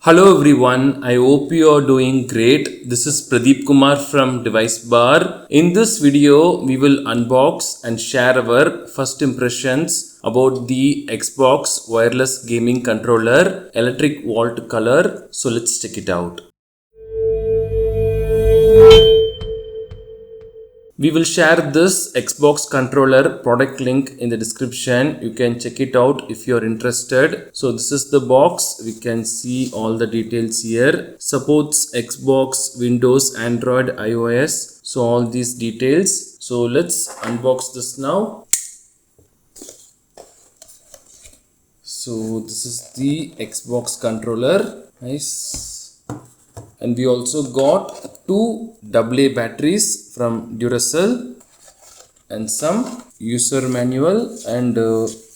Hello everyone, I hope you are doing great. This is Pradeep Kumar from DeviceBAR. In this video, we will unbox and share our first impressions about the Xbox wireless gaming controller electric vault color. So let's check it out. We will share this Xbox controller product link in the description. You can check it out if you are interested. So this is the box. We can see all the details here. Supports Xbox, Windows, Android, iOS. So all these details. So let's unbox this now. So this is the Xbox controller. Nice. And we also got two AA batteries from Duracell and some user manual and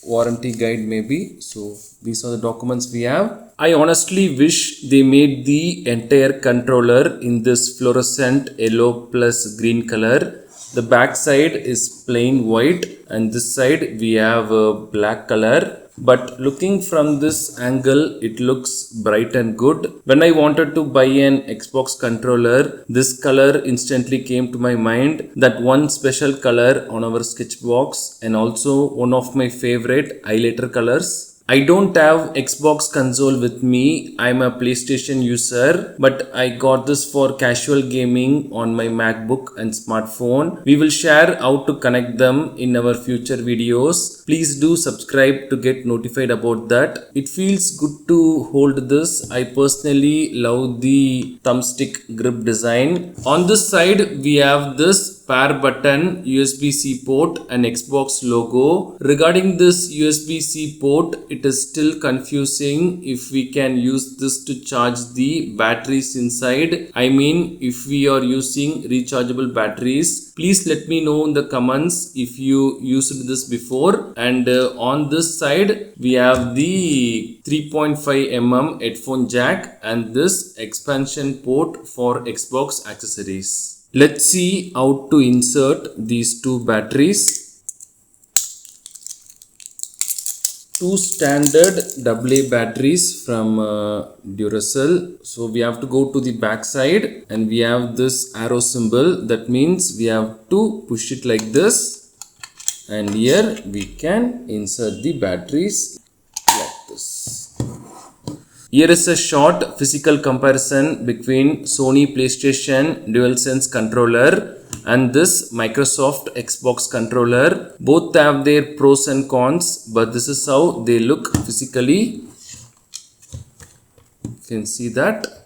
warranty guide maybe. So these are the documents we have. I honestly wish they made the entire controller in this fluorescent yellow plus green color. The back side is plain white and this side we have a black color. But looking from this angle, it looks bright and good. When I wanted to buy an Xbox controller, this color instantly came to my mind. That one special color on our sketchbox and also one of my favorite highlighter colors. I don't have Xbox console with me. I'm a PlayStation user, but I got this for casual gaming on my MacBook and smartphone. We will share how to connect them in our future videos. Please do subscribe to get notified about that. It feels good to hold this. I personally love the thumbstick grip design. On this side, we have this power button, USB-C port and Xbox logo. Regarding this USB-C port, it is still confusing if we can use this to charge the batteries inside. I mean, if we are using rechargeable batteries. Please let me know in the comments if you used this before. And on this side, we have the 3.5mm headphone jack and this expansion port for Xbox accessories. Let's see how to insert these two batteries. Two standard AA batteries from Duracell. So we have to go to the back side and we have this arrow symbol. That means we have to push it like this. And here we can insert the batteries like this. Here is a short physical comparison between Sony PlayStation DualSense controller and this Microsoft Xbox controller. Both have their pros and cons, but this is how they look physically. You can see that.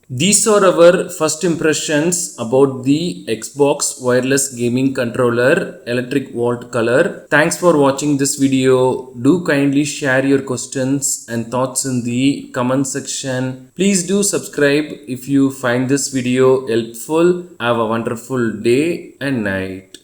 These are our first impressions about the Xbox wireless gaming controller electric vault color. Thanks for watching this video. Do kindly share your questions and thoughts in the comment section. Please do subscribe if you find this video helpful. Have a wonderful day and night.